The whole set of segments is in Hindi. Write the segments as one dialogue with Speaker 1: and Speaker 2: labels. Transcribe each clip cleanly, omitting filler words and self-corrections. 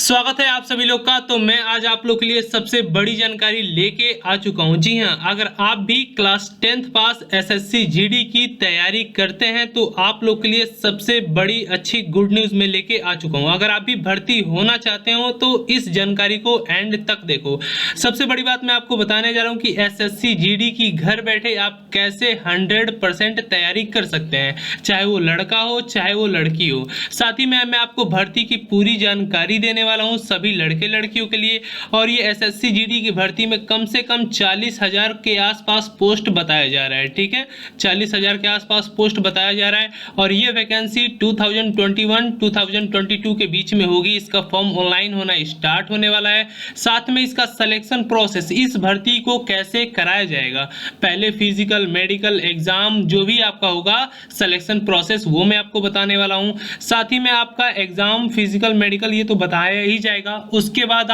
Speaker 1: स्वागत है आप सभी लोग का। तो मैं आज आप लोग के लिए सबसे बड़ी जानकारी लेके आ चुका हूं। जी हां, अगर आप भी क्लास 10th पास एसएससी जीडी की तैयारी करते हैं तो आप लोग के लिए सबसे बड़ी अच्छी गुड न्यूज़ में लेके आ चुका हूं। अगर आप भी भर्ती होना चाहते हो तो इस जानकारी को एंड तक देखो। सबसे बड़ी बात मैं आपको बताने जा रहा हूं कि एसएससी जीडी की घर बैठे आप कैसे 100% तैयारी कर सकते हैं, चाहे वो लड़का हो चाहे वो लड़की हो। साथ ही मैं आपको भर्ती की पूरी जानकारी देने वाला हूं सभी लड़के लड़कियों के लिए। और ये एसएससी जीडी की भर्ती में कम से कम 40,000 के आसपास पोस्ट बताया जा रहा है। ठीक है, 40,000 के आसपास पोस्ट बताया जा रहा है और ये वैकेंसी 2021-2022 के बीच में होगी। इसका फॉर्म ऑनलाइन होना स्टार्ट होने वाला है। साथ में इसका सिलेक्शन प्रोसेस, इस भर्ती को कैसे कराया जाएगा, पहले फिजिकल मेडिकल एग्जाम जो भी आपका होगा, सिलेक्शन प्रोसेस वो मैं आपको बताने वाला हूं। साथ ही में आपका एग्जाम फिजिकल मेडिकल ये तो बताया ही जाएगा। उसके बाद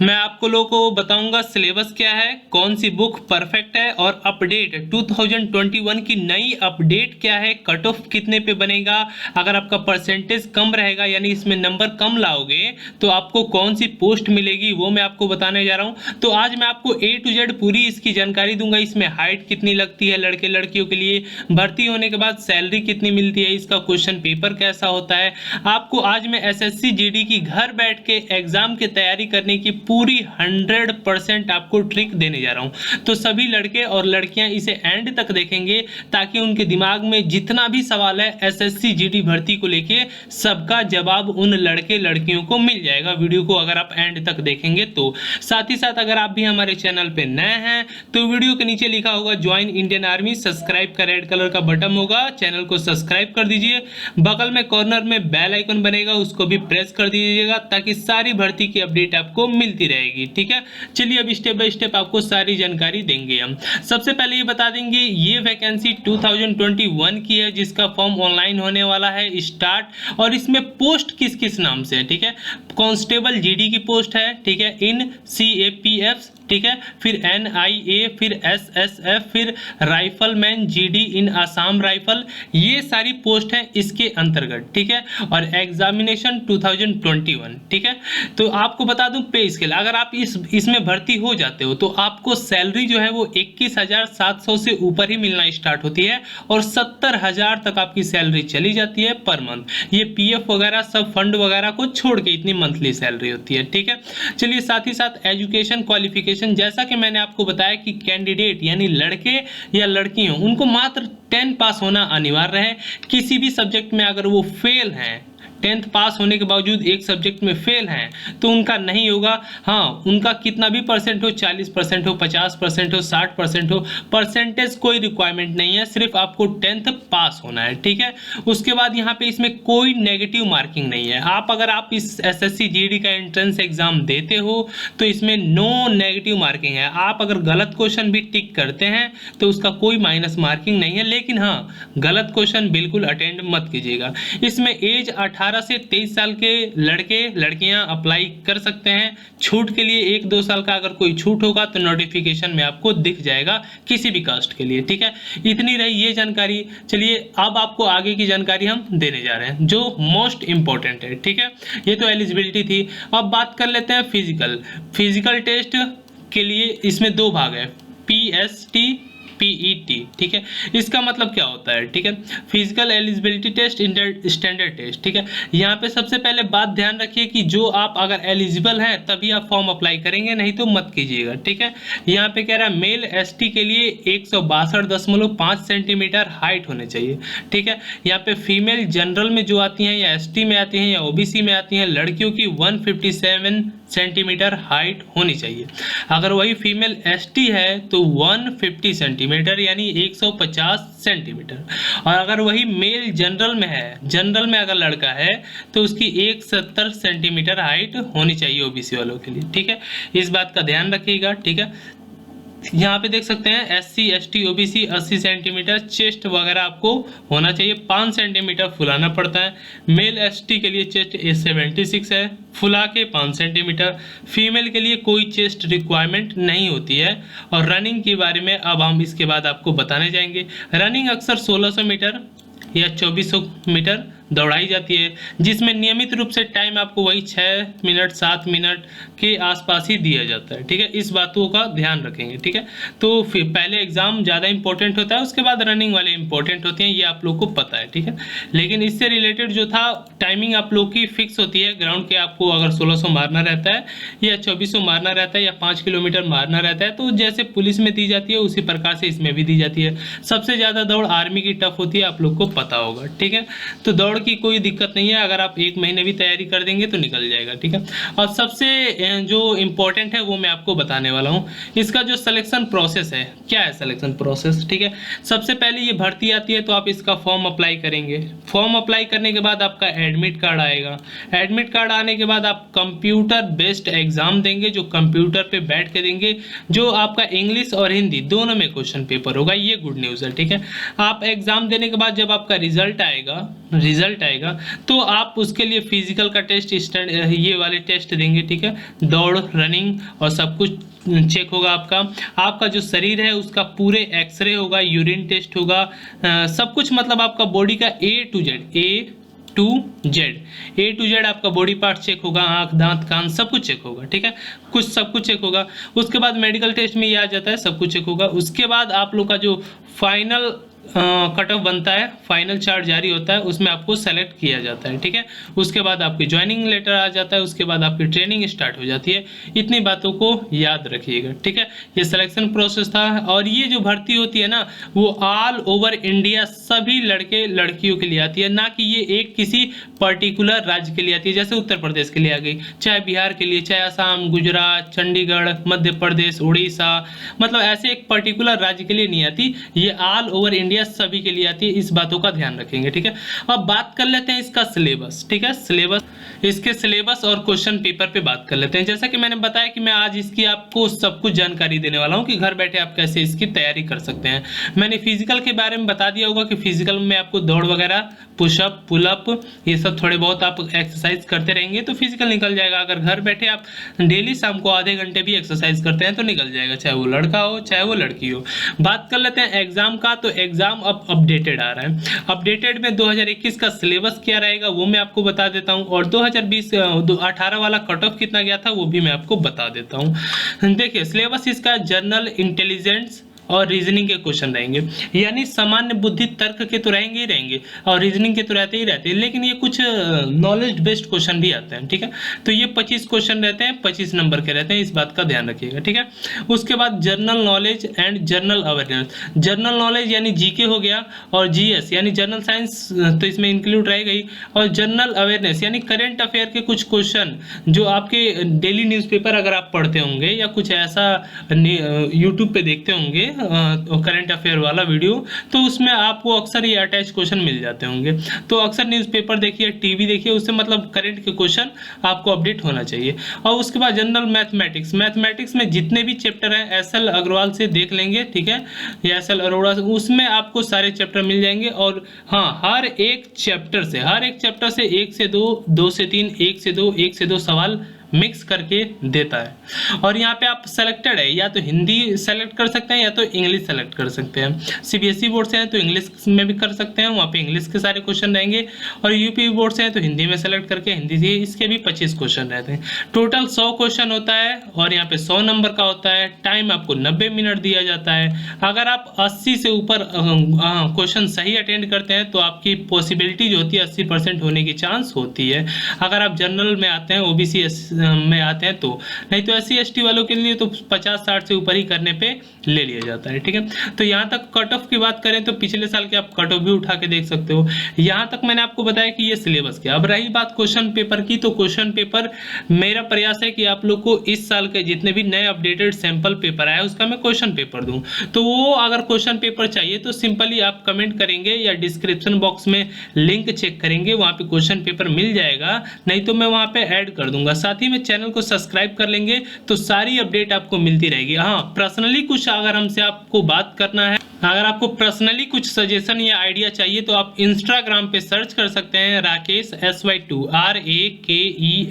Speaker 1: मैं आप लोगों को बताऊंगा सिलेबस क्या है, कौन सी बुक परफेक्ट है और अपडेट 2021 की नई अपडेट क्या है, कट ऑफ कितने पे बनेगा, अगर आपका परसेंटेज कम रहेगा यानी इसमें नंबर कम लाओगे तो आपको कौन सी पोस्ट मिलेगी, वो मैं आपको बताने जा रहा हूं। तो आज मैं आपको A to Z पूरी इसकी जानकारी दूंगा। इसमें हाइट कितनी लगती है लड़के लड़कियों के लिए, भर्ती होने के बाद सैलरी कितनी मिलती है, इसका क्वेश्चन पेपर कैसा होता है। आपको आज मैं एसएससी जीडी की घर बैठ के एग्जाम की तैयारी करने की पूरी 100% आपको ट्रिक देने जा रहा हूं। तो सभी लड़के और लड़कियां इसे एंड तक देखेंगे ताकि उनके दिमाग में जितना भी सवाल है एसएससी जीडी भर्ती को लेके सबका जवाब उन लड़के लड़कियों को मिल जाएगा वीडियो को अगर आप एंड तक देखेंगे तो। साथ ही साथ अगर आप भी हमारे चैनल पे नए हैं तो वीडियो के नीचे लिखा होगा ज्वाइन इंडियन आर्मी, सब्सक्राइब का रेड कलर का बटन होगा, चैनल को सब्सक्राइब कर दीजिए। बगल में कॉर्नर में बेल आइकन बनेगा, उसको भी प्रेस कर दीजिएगा ताकि सारी भर्ती की अपडेट आपको मिलती रहेगी। ठीक है, चलिए अब स्टेप बाय स्टेप आपको सारी जानकारी देंगे हम। सबसे पहले ये बता देंगे ये वैकेंसी 2021 की है जिसका फॉर्म ऑनलाइन होने वाला है स्टार्ट। और इसमें पोस्ट किस किस नाम से है, ठीक है, कांस्टेबल जीडी की पोस्ट है, ठीक है, इन सीएपीएफ, ठीक है, फिर एनआईए, फिर एसएसएफ, फिर राइफलमैन जीडी इन आसाम राइफल, ये सारी पोस्ट हैं इसके अंतर्गत। ठीक है, और एग्जामिनेशन 2021। ठीक है, तो आपको बता दूं पे स्केल, अगर आप इसमें भर्ती हो जाते हो तो आपको सैलरी जो है वो 21,700 से ऊपर ही मिलना स्टार्ट होती है और 70,000 तक आपकी सैलरी चली जाती है पर मंथ। ये पीएफ वगैरह सब फंड वगैरह को छोड़ के इतनी मंथली सैलरी होती है। ठीक है, चलिए साथ ही साथ एजुकेशन क्वालिफिकेशन, जैसा कि मैंने आपको बताया कि कैंडिडेट यानी लड़के या लड़कियों उनको मात्र 10 पास होना अनिवार्य है। किसी भी सब्जेक्ट में अगर वो फेल हैं, 10th पास होने के बावजूद एक सब्जेक्ट में फेल हैं तो उनका नहीं होगा। हाँ, उनका कितना भी परसेंट हो, 40% हो, 50% हो, 60% हो, परसेंटेज कोई रिक्वायरमेंट नहीं है, सिर्फ आपको 10th पास होना है। ठीक है, उसके बाद यहाँ पे इसमें कोई नेगेटिव मार्किंग नहीं है। अगर आप इस एसएससी जीडी का एंट्रेंस एग्जाम देते हो तो इसमें नो नेगेटिव मार्किंग है। आप अगर गलत क्वेश्चन भी टिक करते हैं तो उसका कोई माइनस मार्किंग नहीं है, लेकिन हाँ, गलत क्वेश्चन बिल्कुल अटेंड मत कीजिएगा। इसमें एज 18 से 23 साल के लड़के लड़कियां अप्लाई कर सकते हैं। छूट के लिए 1-2 साल का अगर कोई छूट होगा तो नोटिफिकेशन में आपको दिख जाएगा किसी भी कास्ट के लिए। ठीक है, इतनी रही ये जानकारी। चलिए अब आपको आगे की जानकारी हम देने जा रहे हैं जो मोस्ट इंपॉर्टेंट है। ठीक है, ये तो एलिजिबिलिटी थी। अब बात कर लेते हैं फिजिकल टेस्ट के लिए। इसमें 2 भाग है, पीएसटी, पीईटी। ठीक है, इसका मतलब क्या होता है, ठीक है, physical eligibility test, standard test. ठीक है, यहाँ पे सबसे पहले बात ध्यान रखिए कि जो आप अगर एलिजिबल हैं तभी आप फॉर्म अप्लाई करेंगे, नहीं तो मत कीजिएगा। ठीक है, यहाँ पे कह रहा है मेल एसटी के लिए 162.5 सेंटीमीटर हाइट होने चाहिए। ठीक है, यहाँ पे फीमेल जनरल में जो आती हैं या एसटी में आती हैं या ओबीसी में आती हैं, लड़कियों की 157 सेंटीमीटर हाइट होनी चाहिए। अगर वही फीमेल एसटी है तो 150 सेंटीमीटर यानी 150 सेंटीमीटर। और अगर वही मेल जनरल में है, जनरल में अगर लड़का है तो उसकी 170 सेंटीमीटर हाइट होनी चाहिए ओबीसी वालों के लिए। ठीक है, इस बात का ध्यान रखिएगा। ठीक है, यहाँ पे देख सकते हैं SC ST OBC 80 centimetre chest वगैरह आपको होना चाहिए, 5 सेंटीमीटर फुलाना पड़ता है। मेल एसटी के लिए चेस्ट 76 है, फुला के 5 सेंटीमीटर। फीमेल के लिए कोई चेस्ट रिक्वायरमेंट नहीं होती है। और रनिंग के बारे में अब हम इसके बाद आपको बताने जाएंगे। रनिंग अक्सर 1600 मीटर या 2400 मीटर दौड़ाई जाती है, जिसमें नियमित रूप से टाइम आपको वही 6 मिनट 7 मिनट के आसपास ही दिया जाता है। ठीक है, इस बातों का ध्यान रखेंगे। ठीक है, तो फिर पहले एग्जाम ज़्यादा इंपॉर्टेंट होता है, उसके बाद रनिंग वाले इंपॉर्टेंट होते हैं, ये आप लोग को पता है। ठीक है, लेकिन इससे रिलेटेड जो था टाइमिंग आप लोग की फिक्स होती है ग्राउंड के, आपको अगर 1600 मारना रहता है या 2400 मारना रहता है या 5 किलोमीटर मारना रहता है, तो जैसे पुलिस में दी जाती है उसी प्रकार से इसमें भी दी जाती है। सबसे ज़्यादा दौड़ आर्मी की टफ होती है, आप लोग को पता होगा। ठीक है, तो दौड़ की कोई दिक्कत नहीं है, अगर आप 1 महीने भी तैयारी कर देंगे तो निकल जाएगा। ठीक है, और सबसे जो इम्पोर्टेंट है वो मैं आपको बताने वाला हूँ, इसका जो सिलेक्शन प्रोसेस है। क्या है सिलेक्शन प्रोसेस? ठीक है, सबसे पहले ये भर्ती आती है तो आप इसका फॉर्म अप्लाई करेंगे। फॉर्म अप्लाई करने के बाद आपका एडमिट कार्ड आएगा। एडमिट कार्ड आने के बाद आप कंप्यूटर बेस्ड एग्जाम देंगे, जो कंप्यूटर पे बैठ के देंगे, जो आपका इंग्लिश और हिंदी दोनों में क्वेश्चन पेपर होगा। ये गुड न्यूज़ है। ठीक है, आप एग्जाम देने के बाद जब आपका रिजल्ट आएगा तो आप उसके लिए फिजिकल का टेस्ट, ये वाले टेस्ट देंगे। ठीक है, दौड़, रनिंग और सब कुछ चेक होगा। आपका जो शरीर है उसका पूरे एक्सरे होगा, यूरिन टेस्ट होगा, सब कुछ, मतलब आपका बॉडी का A to Z आपका बॉडी पार्ट चेक होगा, आंख, दांत, कान सब कुछ चेक होगा। ठीक है, सब कुछ चेक होगा। उसके बाद मेडिकल टेस्ट में ये आ जाता है, सब कुछ चेक होगा। उसके बाद आप लोग का जो फाइनल कट ऑफ बनता है, फाइनल चार्ट जारी होता है, उसमें आपको सेलेक्ट किया जाता है। ठीक है, उसके बाद आपकी ज्वाइनिंग लेटर आ जाता है, उसके बाद आपकी ट्रेनिंग स्टार्ट हो जाती है। इतनी बातों को याद रखिएगा। ठीक है, ये सिलेक्शन प्रोसेस था। और ये जो भर्ती होती है ना, वो ऑल ओवर इंडिया सभी लड़के लड़कियों के लिए आती है, ना कि ये एक किसी पर्टिकुलर राज्य के लिए आती है। जैसे उत्तर प्रदेश के लिए आ गई, चाहे बिहार के लिए, चाहे असम, गुजरात, चंडीगढ़, मध्य प्रदेश, उड़ीसा, मतलब ऐसे एक पर्टिकुलर राज्य के लिए नहीं आती, ये ऑल ओवर इंडिया सभी के लिए आती है। इस बातों का ध्यान रखेंगे। ठीक है, अब बात कर लेते हैं इसका सिलेबस। ठीक है, इसके सिलेबस और क्वेश्चन पेपर पे बात कर लेते हैं। जैसा कि मैंने बताया कि मैं आज इसकी आपको सब कुछ जानकारी देने वाला हूं कि घर बैठे आप कैसे इसकी तैयारी कर सकते हैं। मैंने फिजिकल के बारे में बता दिया होगा कि फिजिकल में आपको दौड़ वगैरह, पुशअप, पुलअप, ये सब थोड़े बहुत आप एक्सरसाइज करते रहेंगे तो फिजिकल निकल जाएगा। अगर घर बैठे आप डेली शाम को आधे घंटे भी एक्सरसाइज करते हैं तो निकल जाएगा, चाहे वो लड़का हो चाहे वो लड़की हो। बात कर लेते हैं एग्जाम का, तो एग्जाम अब अपडेटेड आ रहा है। अपडेटेड में 2021 का सिलेबस क्या रहेगा वो मैं आपको बता देता हूं, और 2018 वाला कट ऑफ कितना गया था वो भी मैं आपको बता देता हूं। देखिए, सिलेबस इसका जनरल इंटेलिजेंस और रीजनिंग के क्वेश्चन रहेंगे, यानी सामान्य बुद्धि तर्क के तो रहेंगे ही रहेंगे और रीजनिंग के तो रहते ही रहते हैं, लेकिन ये कुछ नॉलेज बेस्ड क्वेश्चन भी आते हैं। ठीक है, तो ये 25 क्वेश्चन रहते हैं, 25 नंबर के रहते हैं, इस बात का ध्यान रखिएगा। ठीक है, उसके बाद general knowledge and general awareness. General knowledge यानी जीके हो गया, और जीएस यानी जनरल साइंस तो इसमें इंक्लूड रहेगा ही, और जनरल अवेयरनेस यानी करंट अफेयर के कुछ क्वेश्चन जो आपके डेली न्यूज़पेपर अगर आप पढ़ते होंगे या कुछ ऐसा यूट्यूब पे देखते होंगे करंट अफेयर वाला वीडियो, तो उसमें आपको अक्सर ये अटैच क्वेश्चन मिल जाते होंगे। तो अक्सर न्यूज़पेपर देखिए, टीवी देखिए, उससे मतलब करंट के क्वेश्चन आपको अपडेट होना चाहिए। और उसके बाद जनरल मैथमेटिक्स में जितने भी चैप्टर हैं SL अग्रवाल से देख लेंगे। ठीक है, या SL अरोड़ा से, उसमें आपको सारे चैप्टर मिल जाएंगे। और हाँ, हर एक चैप्टर से 1 से 2, 2 से 3, 1 से 2 सवाल मिक्स करके देता है। और यहाँ पे आप सेलेक्टेड है, या तो हिंदी सेलेक्ट कर सकते हैं या तो इंग्लिश सेलेक्ट कर सकते हैं। CBSE बोर्ड से हैं तो इंग्लिश में भी कर सकते हैं, वहाँ पे इंग्लिश के सारे क्वेश्चन रहेंगे। और UP बोर्ड से हैं तो हिंदी में सेलेक्ट करके हिंदी से इसके भी 25 क्वेश्चन रहते हैं। टोटल 100 क्वेश्चन होता है और यहाँ पे 100 नंबर का होता है। टाइम आपको 90 मिनट दिया जाता है। अगर आप 80 से ऊपर क्वेश्चन सही अटेंड करते हैं तो आपकी पॉसिबिलिटी जो होती है 80% होने की चांस होती है। अगर आप जनरल में आते हैं, OBC में आते हैं तो, नहीं तो SC ST वालों के लिए तो 50-60 से ऊपर ही करने पे ले लिया जाता है। ठीक है, तो यहाँ तक कट ऑफ की बात करें तो पिछले साल के आप कट ऑफ भी उठा के देख सकते हो। यहाँ तक मैंने आपको बताया कि ये सिलेबस क्या। अब रही बात क्वेश्चन पेपर की, तो क्वेश्चन पेपर मेरा प्रयास है कि आप लोग को इस साल के जितने भी नए अपडेटेड सैंपल पेपर आया उसका मैं क्वेश्चन पेपर दूं। तो वो अगर क्वेश्चन पेपर चाहिए तो सिंपली आप कमेंट करेंगे या डिस्क्रिप्शन बॉक्स में लिंक चेक करेंगे, वहाँ पे क्वेश्चन पेपर मिल जाएगा, नहीं तो मैं वहाँ पे ऐड कर दूंगा। साथ ही में चैनल को सब्सक्राइब कर लेंगे तो सारी अपडेट आपको मिलती रहेगी। हाँ, पर्सनली कुछ अगर हमसे आपको बात करना है, अगर आपको पर्सनली कुछ सजेशन या आइडिया चाहिए तो आप इंस्टाग्राम पे सर्च कर सकते हैं राकेश SY2 RAKESHSY2।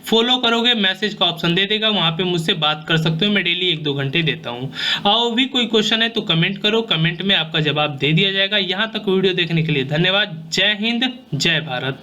Speaker 1: फॉलो करोगे, मैसेज का ऑप्शन दे देगा, वहां पे मुझसे बात कर सकते हो। मैं डेली 1-2 घंटे देता हूँ। और भी कोई क्वेश्चन है तो कमेंट करो, कमेंट में आपका जवाब दे दिया जाएगा। यहाँ तक वीडियो देखने के लिए धन्यवाद। जय हिंद, जय भारत।